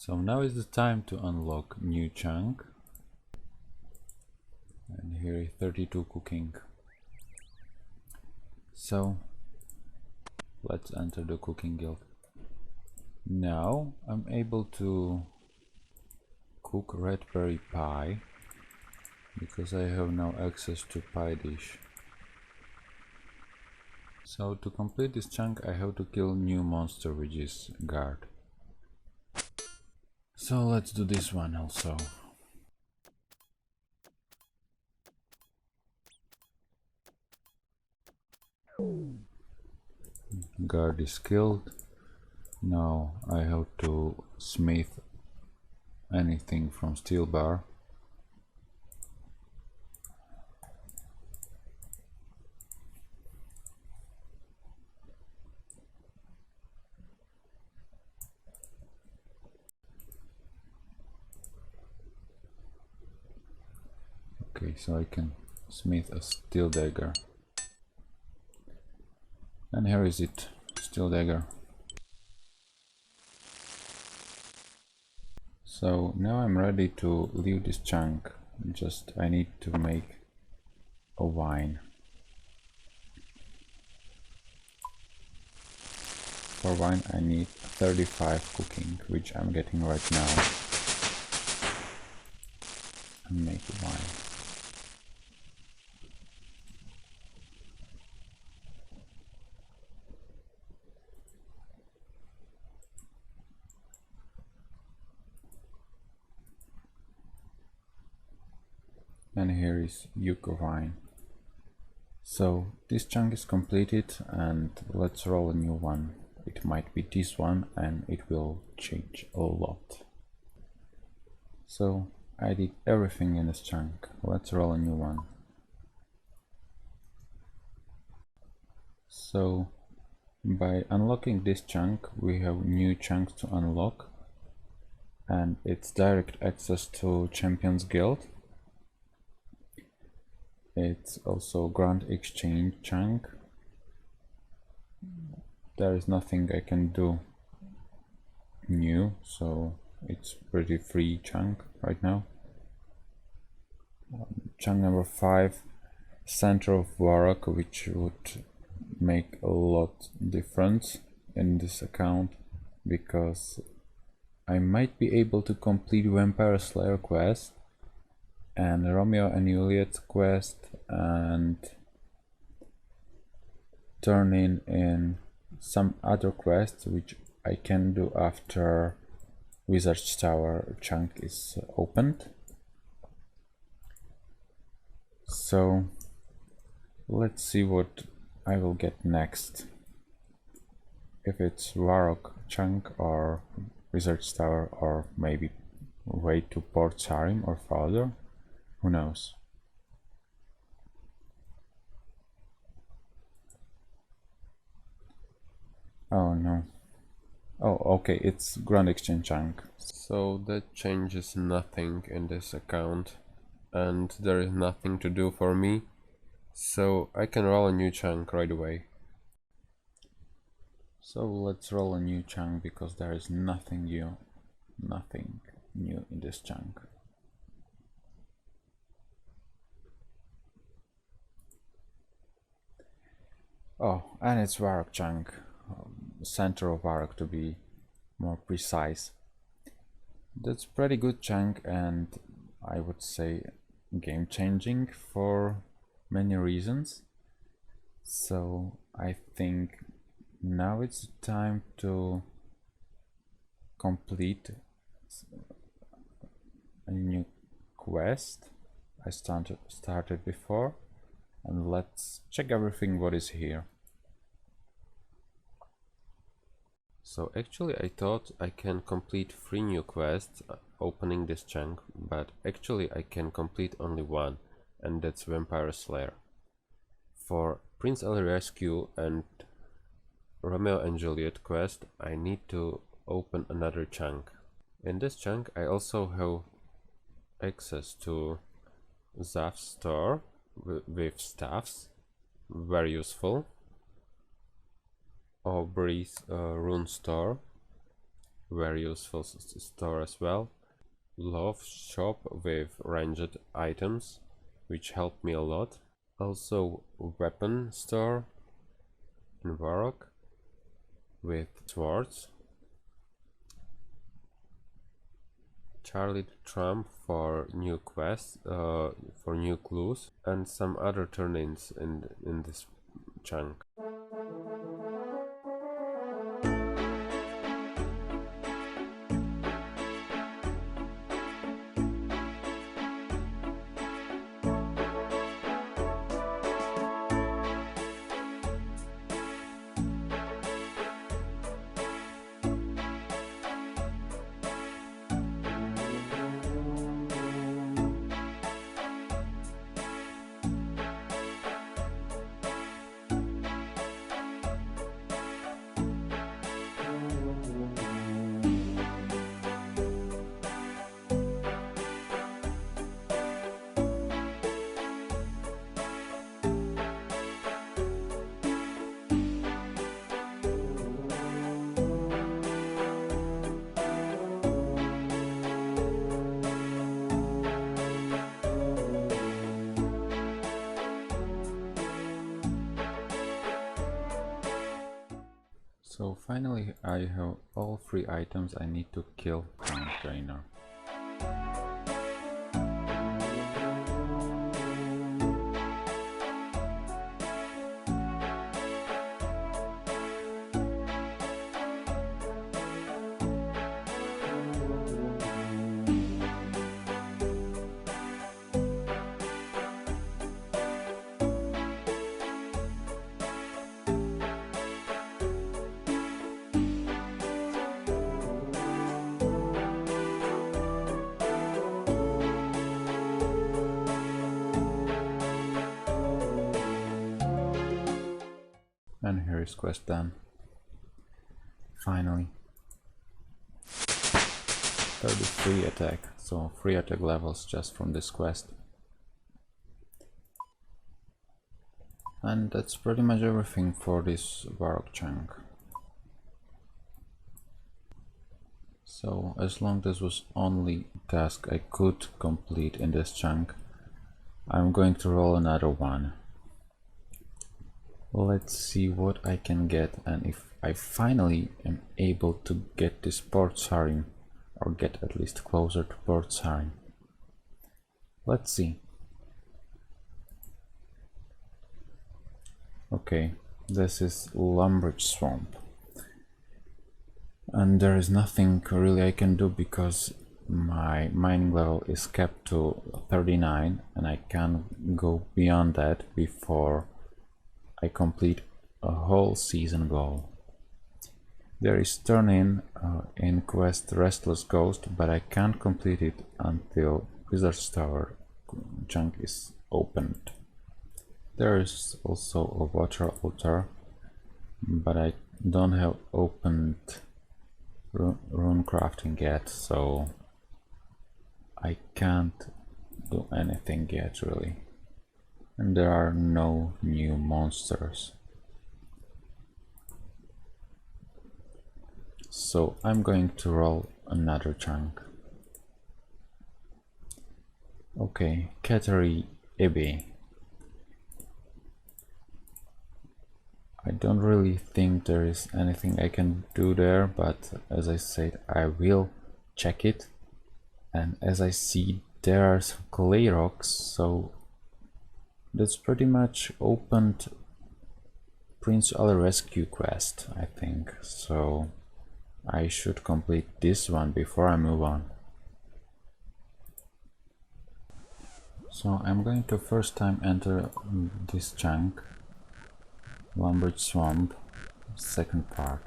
So now is the time to unlock new chunk. And here is 32 cooking. So let's enter the cooking guild. Now I'm able to cook red berry pie because I have now access to pie dish. So to complete this chunk I have to kill new monster, which is guard. So let's do this one also. Guard is killed. Now I have to smith anything from steel bar. Okay, so I can smith a steel dagger. And here is it, steel dagger. So now I'm ready to leave this chunk. Just I need to make a wine. For wine I need 35 cooking, which I'm getting right now. And make wine. And here is yucca wine. So this chunk is completed, and let's roll a new one. It might be this one, and it will change a lot. So I did everything in this chunk. Let's roll a new one. So by unlocking this chunk we have new chunks to unlock, and it's direct access to Champions Guild. It's also Grand Exchange chunk. There is nothing I can do new, so it's pretty free chunk right now. Chunk number 5, Center of Varrock, which would make a lot difference in this account because I might be able to complete Vampire Slayer quest and Romeo and Juliet quest and turn in some other quests which I can do after Wizard's Tower chunk is opened. So let's see what I will get next. If it's Varrock chunk or Wizard's Tower, or maybe way to Port Sarim or farther. Who knows? Oh no. Oh, okay, it's Grand Exchange chunk. So that changes nothing in this account, and there is nothing to do for me, so I can roll a new chunk right away. So let's roll a new chunk because there is nothing new in this chunk. Oh, and it's Varrock chunk, center of Varrock to be more precise. That's pretty good chunk, and I would say game changing for many reasons. So I think now it's time to complete a new quest I started before, and let's check everything what is here. So actually I thought I can complete 3 new quests opening this chunk, but actually I can complete only one, and that's Vampire Slayer. For Prince Ali Rescue and Romeo and Juliet quest I need to open another chunk. In this chunk I also have access to Zaf's store with staffs, very useful. Aubrey's rune store, very useful store as well. Love shop with ranged items, which helped me a lot. Also weapon store in Varrock with swords. Charlie the Trump for new quests, for new clues, and some other turn-ins in this chunk. So finally I have all 3 items I need to kill Crown Trainer. And here is quest done. Finally. 33 attack, so 3 attack levels just from this quest. And that's pretty much everything for this Varrock chunk. So as long as this was only task I could complete in this chunk, I'm going to roll another one. Let's see what I can get, and if I finally am able to get this Port Sarim, or get at least closer to Port Sarim. Let's see. Okay, this is Lumbridge Swamp. And there is nothing really I can do because my mining level is kept to 39 and I can't go beyond that before I complete a whole season goal. There is turn-in in quest Restless Ghost, but I can't complete it until Wizard's Tower chunk is opened. There is also a water altar, but I don't have opened rune crafting yet, so I can't do anything yet really. And there are no new monsters. So I'm going to roll another chunk. Okay, Cattery Ibby. I don't really think there is anything I can do there, but as I said, I will check it. And as I see, there are some clay rocks, so that's pretty much opened Prince Ali Rescue quest, I think. So I should complete this one before I move on. So I'm going to first time enter this chunk, Lumbridge Swamp, second part.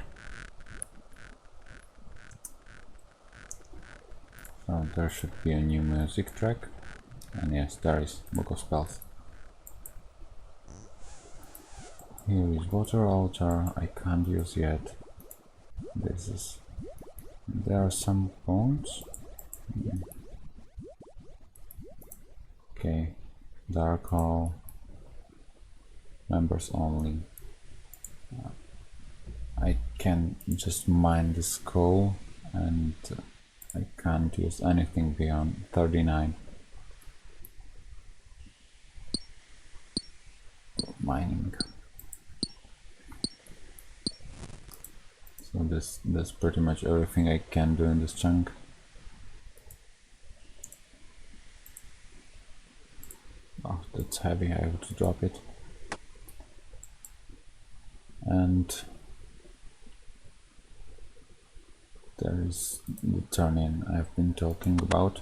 So there should be a new music track, and yes, there is Book of Spells. Here is Water Altar, I can't use yet. This is... there are some bones. Okay, Dark Hall, members only. I can just mine this coal and I can't use anything beyond 39. Mining. So that's pretty much everything I can do in this chunk. Oh, that's heavy, I have to drop it. And there is the turn-in I've been talking about.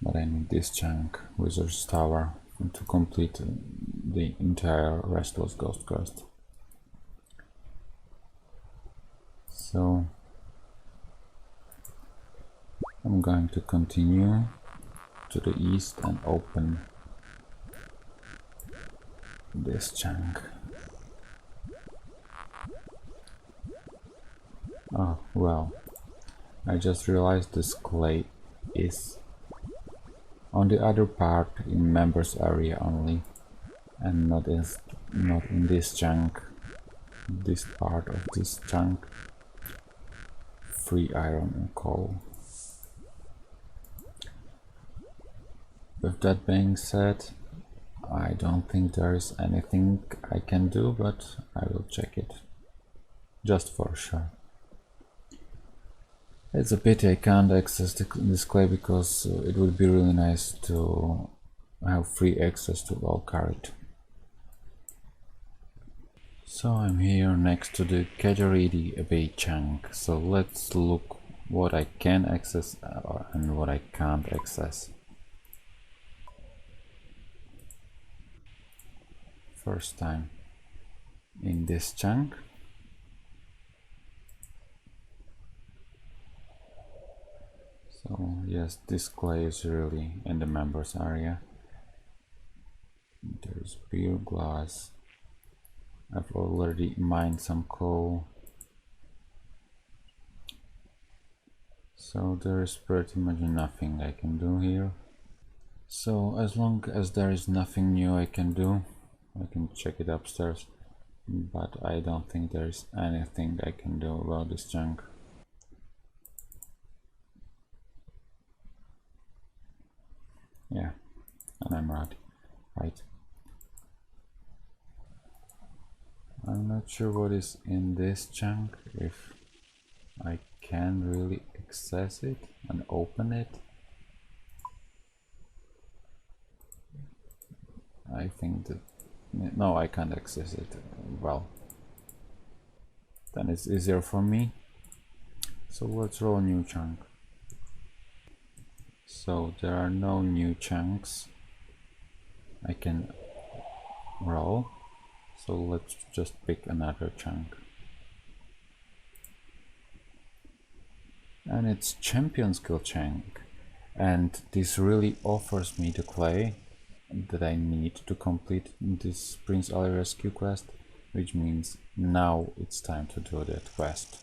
But I need this chunk, Wizard's Tower, to complete the entire Restless Ghost quest. So I'm going to continue to the east and open this chunk. Oh, well, I just realized this clay is on the other part in members area only, and not in this chunk, this part of this chunk. Free iron and coal. With that being said, I don't think there is anything I can do, but I will check it just for sure. It's a pity I can't access this clay, because it would be really nice to have free access to Valkyrie. So I'm here next to the Kajaridi Abbey chunk, so let's look what I can access and what I can't access. First time in this chunk. So yes, this clay is really in the members area. There's beer glass. I've already mined some coal. So there is pretty much nothing I can do here. So as long as there is nothing new I can do, I can check it upstairs, but I don't think there is anything I can do about this chunk. Yeah, and I'm right. I'm not sure what is in this chunk, if I can really access it and open it. I think that no, I can't access it. Well, then it's easier for me. So let's roll a new chunk. So there are no new chunks I can roll. So let's just pick another chunk. And it's champion skill chunk. And this really offers me the clay that I need to complete this Prince Ali rescue quest, which means now it's time to do that quest.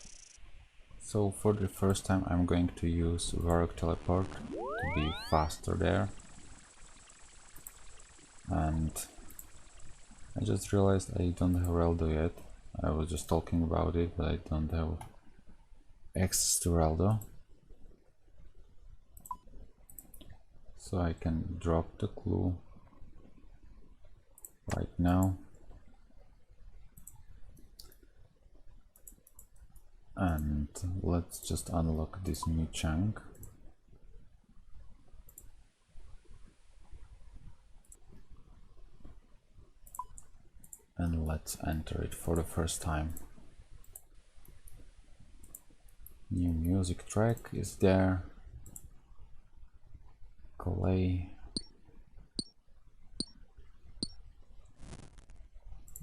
So for the first time I'm going to use Varrock Teleport to be faster there. And I just realized I don't have Reldo yet. I was just talking about it, but I don't have access to Reldo. So I can drop the clue right now. And let's just unlock this new chunk. And let's enter it for the first time. New music track is there. Clay.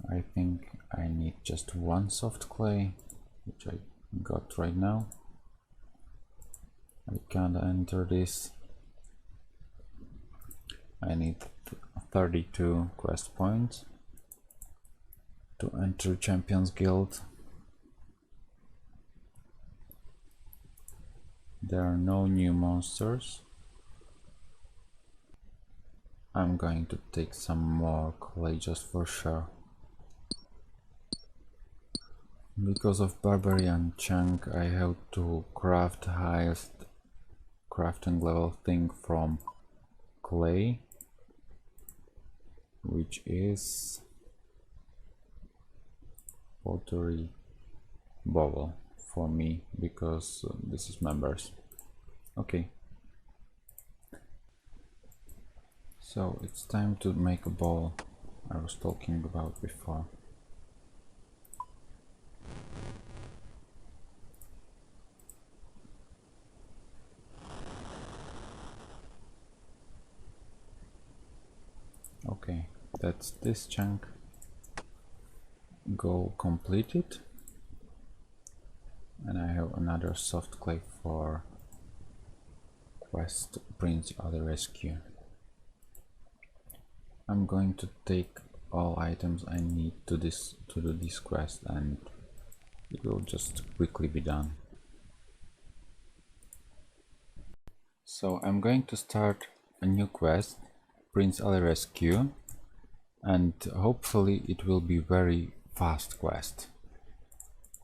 I think I need just one soft clay, which I got right now. I can't enter this. I need 32 quest points to enter Champions Guild. There are no new monsters. I'm going to take some more clay just for sure. Because of barbarian chunk, I have to craft highest crafting level thing from clay, which is pottery bowl for me, because this is members. Okay, so it's time to make a bowl I was talking about before. Okay, that's this chunk. Go complete it. And I have another soft clay for quest Prince of the Rescue. I'm going to take all items I need to do this quest, and it will just quickly be done. So I'm going to start a new quest, Prince Ali Rescue, and hopefully it will be very fast quest.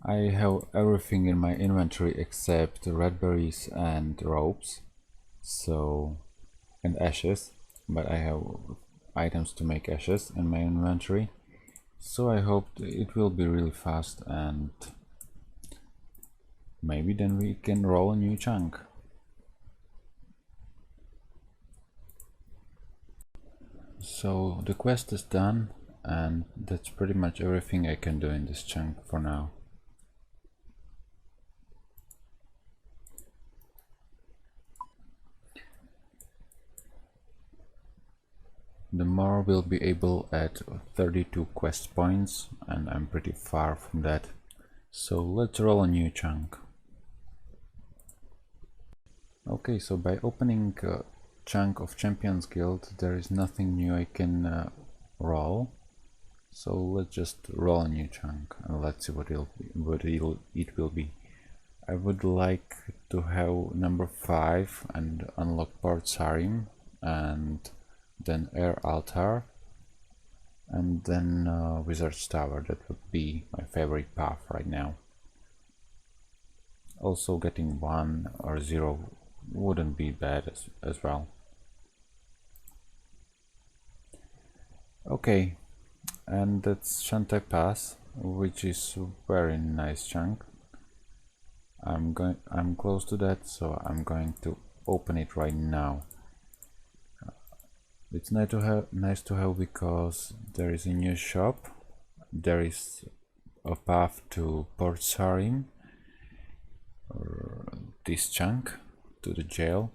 I have everything in my inventory except red berries and ropes, and ashes, but I have items to make ashes in my inventory, so I hope it will be really fast, and maybe then we can roll a new chunk. So the quest is done, and that's pretty much everything I can do in this chunk for now. The more will be able at 32 quest points, and I'm pretty far from that. So let's roll a new chunk. Okay, so by opening a chunk of Champions Guild, there is nothing new I can roll. So let's just roll a new chunk and let's see what it will be. I would like to have number 5 and unlock Port Sarim, and then Air Altar, and then Wizard's Tower. That would be my favorite path right now. Also getting 1 or 0 wouldn't be bad as well. Okay, and that's Shantai Pass, which is a very nice chunk. I'm close to that, so I'm going to open it right now. It's nice to have because there is a new shop, there is a path to Port Sarim, this chunk to the jail,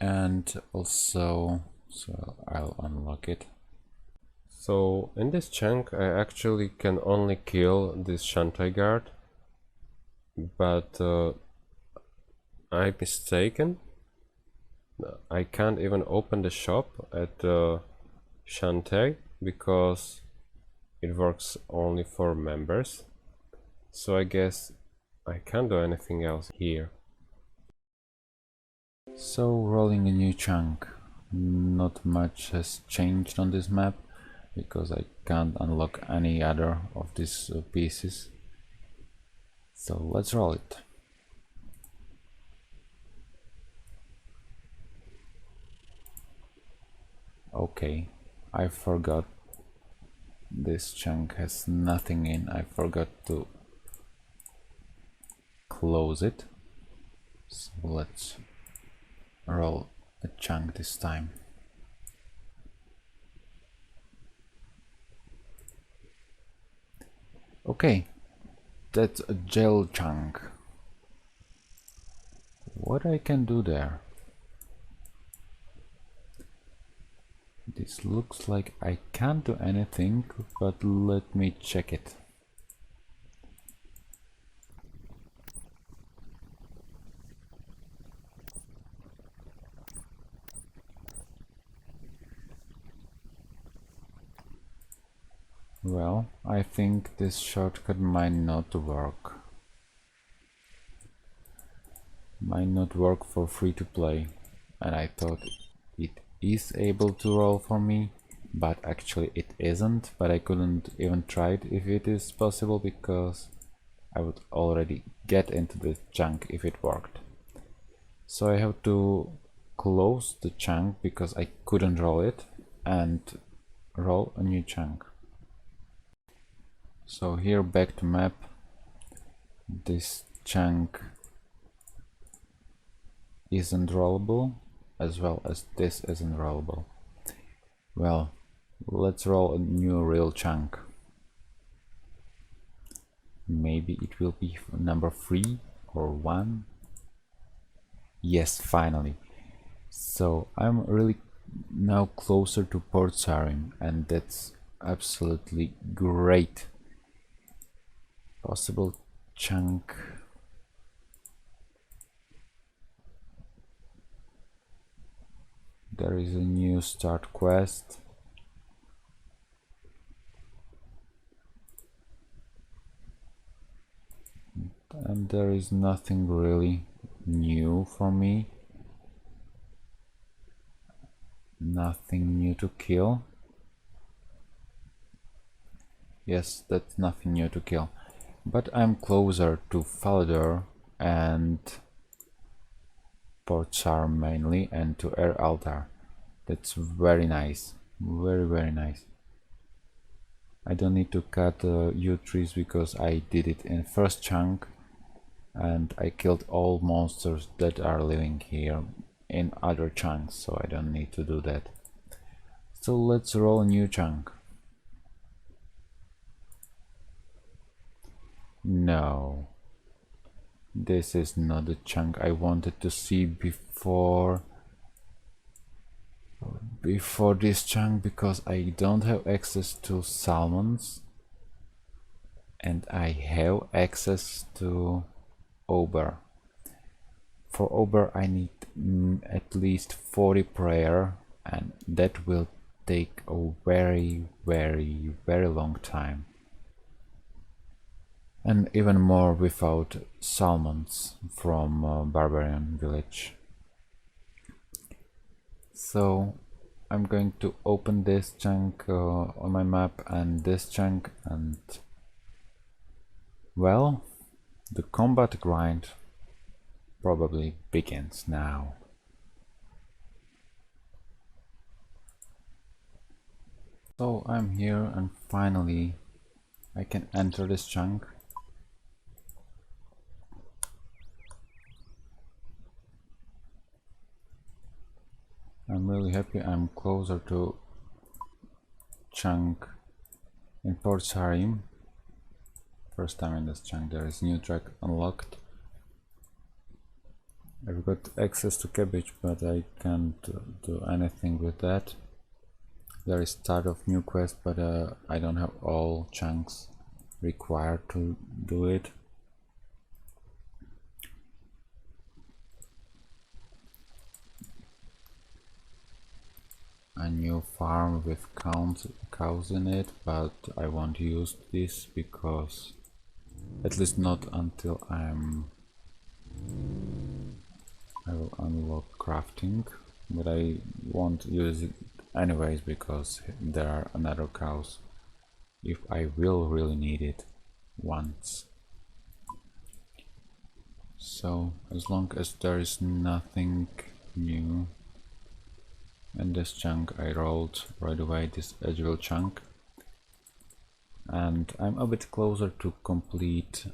and also, so I'll unlock it. So in this chunk I actually can only kill this Shantai guard, but I'm mistaken. I can't even open the shop at Shantai because it works only for members. So I guess I can't do anything else here. So rolling a new chunk. Not much has changed on this map because I can't unlock any other of these pieces. So let's roll it. Okay, I forgot this chunk has nothing in. I forgot to close it. So let's roll a chunk this time. Okay, that's a gel chunk. What I can do there? This looks like I can't do anything, but let me check it. Well, I think this shortcut might not work. Might not work for free to play, and I thought it is able to roll for me, but actually it isn't. But I couldn't even try it if it is possible because I would already get into the chunk if it worked. So I have to close the chunk because I couldn't roll it and roll a new chunk. So here, back to map, this chunk isn't rollable, as well as this isn't rollable. Well, let's roll a new real chunk. Maybe it will be number 3 or 1. Yes, finally. So I'm really now closer to Port Sarim, and that's absolutely great. Possible chunk. There is a new start quest. And there is nothing really new for me. Nothing new to kill. Yes, that's nothing new to kill. But I'm closer to Falador and Port Sarim mainly, and to Air Altar. That's very nice. Very nice. I don't need to cut yew trees because I did it in first chunk, and I killed all monsters that are living here in other chunks, so I don't need to do that. So let's roll a new chunk. No, this is not the chunk I wanted to see before this chunk, because I don't have access to salmons and I have access to Ober. For Ober I need at least 40 prayer, and that will take a very long time, and even more without salmons from Barbarian village. So I'm going to open this chunk on my map and this chunk, and well, the combat grind probably begins now. So I'm here and finally I can enter this chunk. I'm really happy I'm closer to chunk in Port Sarim. First time in this chunk. There is new track unlocked. I've got access to cabbage, but I can't do anything with that. There is start of new quest, but I don't have all chunks required to do it. A new farm with cows in it, but I won't use this because, at least not until I will unlock crafting, but I won't use it anyways because there are another cows if I will really need it once. So as long as there is nothing new in this chunk, I rolled right away this Edgeville chunk, and I'm a bit closer to complete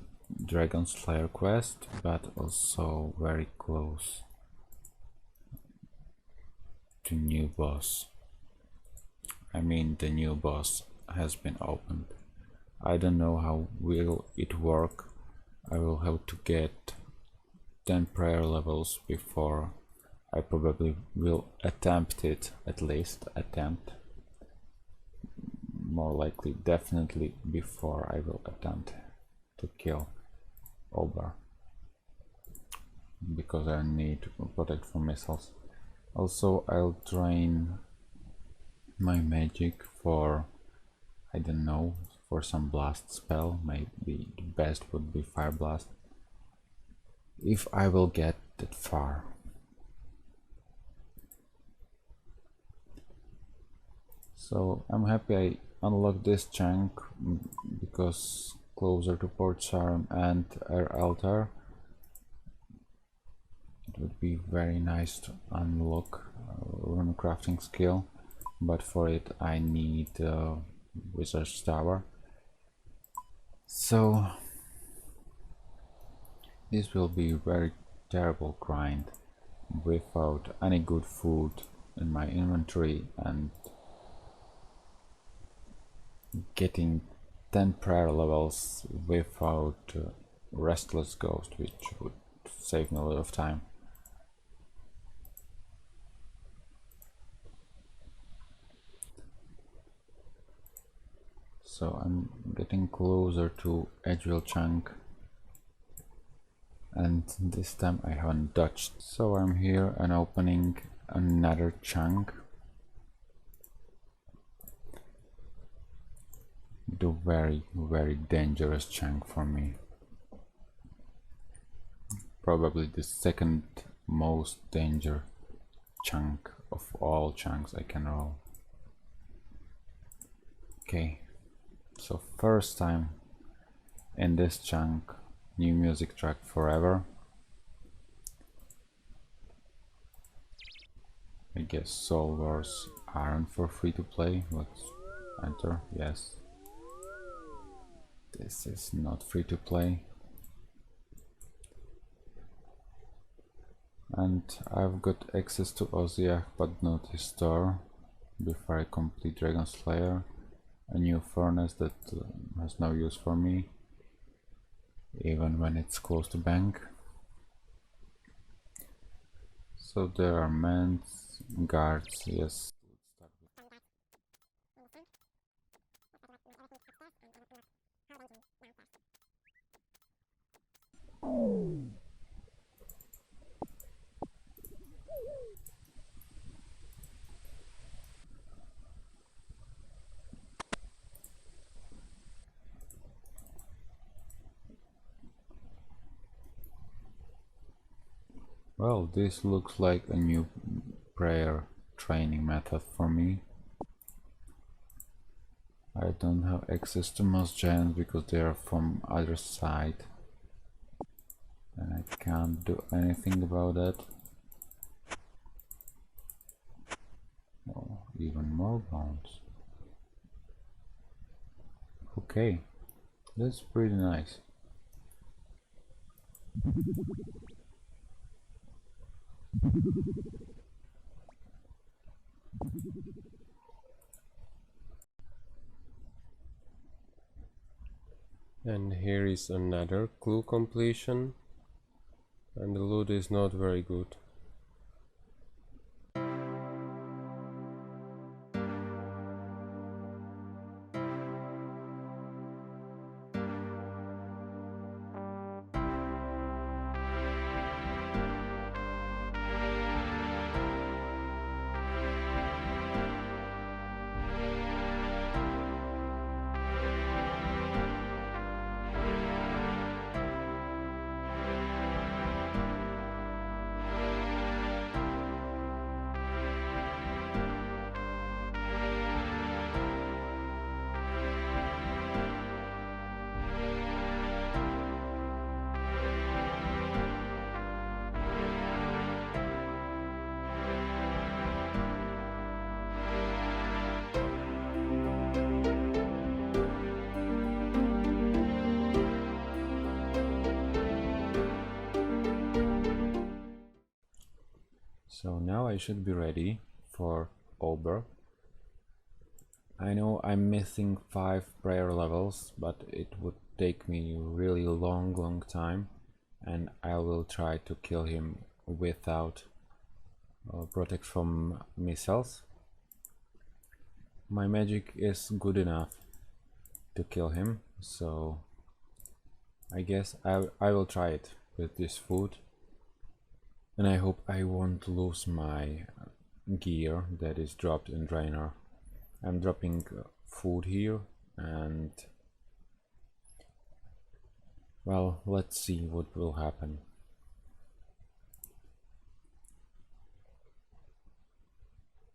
Dragon Slayer quest, but also very close to new boss. I mean, the new boss has been opened. I don't know how will it work. I will have to get 10 prayer levels before I probably will attempt it, at least attempt. More likely, definitely before I will attempt to kill Ober, because I need to protect from missiles. Also, I'll drain my magic for, I don't know, for some blast spell. Maybe the best would be fire blast, if I will get that far. So I'm happy I unlocked this chunk, because closer to Port Sarim and Air Altar. It would be very nice to unlock rune crafting skill, but for it I need Wizard's Tower. So this will be a very terrible grind without any good food in my inventory and getting 10 prayer levels without Restless Ghost, which would save me a lot of time. So I'm getting closer to Edgewell Chunk, and this time I haven't dodged. So I'm here and opening another chunk. The very dangerous chunk for me. Probably the second most danger chunk of all chunks I can roll. Okay, so first time in this chunk, new music track forever. I guess Soul Wars aren't for free to play. Let's enter, yes. This is not free to play. And I've got access to Oziach but not his store before I complete Dragon Slayer, a new furnace that has no use for me even when it's close to bank. So there are men, guards, yes. Well, this looks like a new prayer training method for me. I don't have access to most giants because they are from other side, and I can't do anything about that. Oh, even more bones. Okay, that's pretty nice. And here is another clue completion, and the loot is not very good. So now I should be ready for Ober. I know I'm missing 5 prayer levels, but it would take me really long time, and I will try to kill him without protect from missiles. My magic is good enough to kill him, so I guess I will try it with this food. And I hope I won't lose my gear that is dropped in Draenor. I'm dropping food here, and well, let's see what will happen.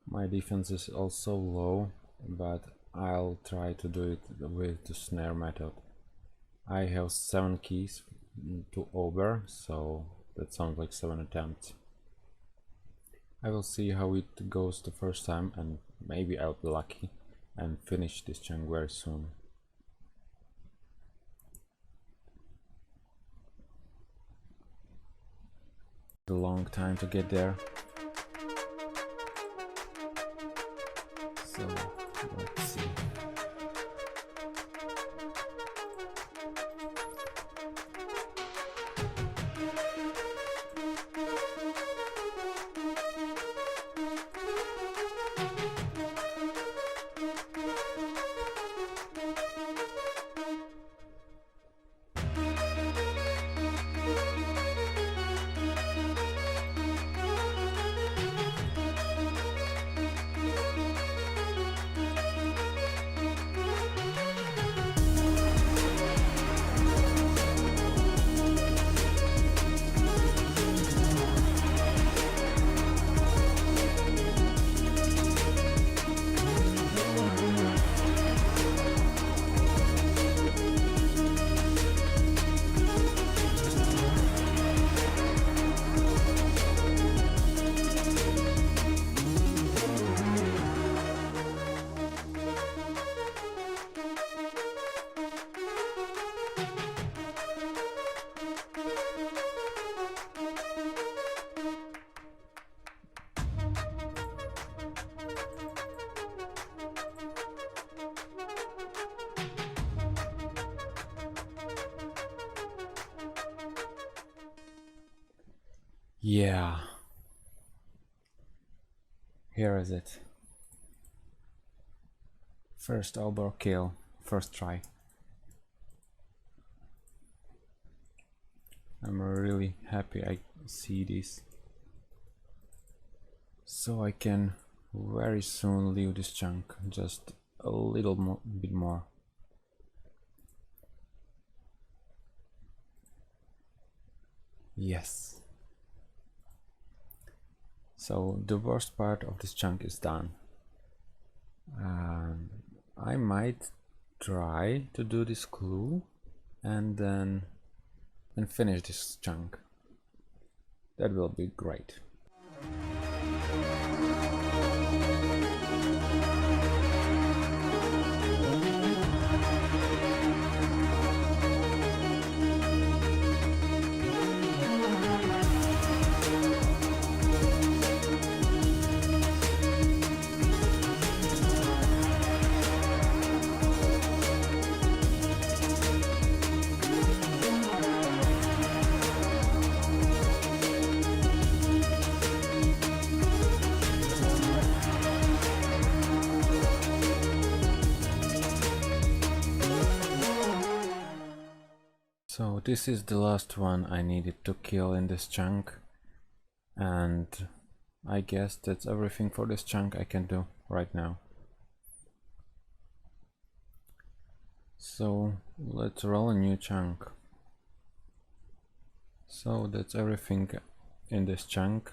My defense is also low, but I'll try to do it with the snare method. I have 7 keys to over, so that sounds like 7 attempts. I will see how it goes the first time, and maybe I'll be lucky and finish this chunk very soon. A long time to get there. So let's see. Yeah, here is it. First overkill, first try. I'm really happy I see this, so I can very soon leave this chunk, just a little bit more. Yes. So the worst part of this chunk is done. I might try to do this clue and then finish this chunk. That will be great. So this is the last one I needed to kill in this chunk, and I guess that's everything for this chunk I can do right now. So let's roll a new chunk. So that's everything in this chunk.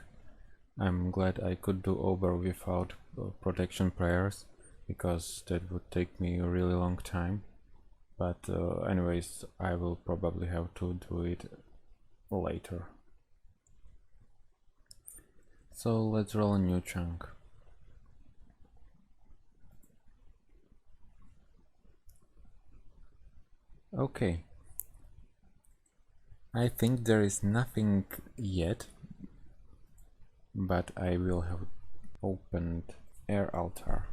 I'm glad I could do over without protection prayers, because that would take me a really long time. But anyways, I will probably have to do it later. So let's roll a new chunk. Okay. I think there is nothing yet, but I will have opened air altar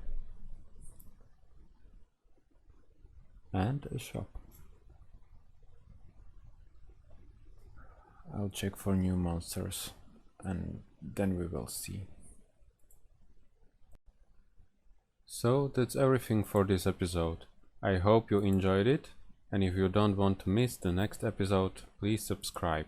and a shop. I'll check for new monsters and then we will see. So that's everything for this episode. I hope you enjoyed it, and if you don't want to miss the next episode, please subscribe.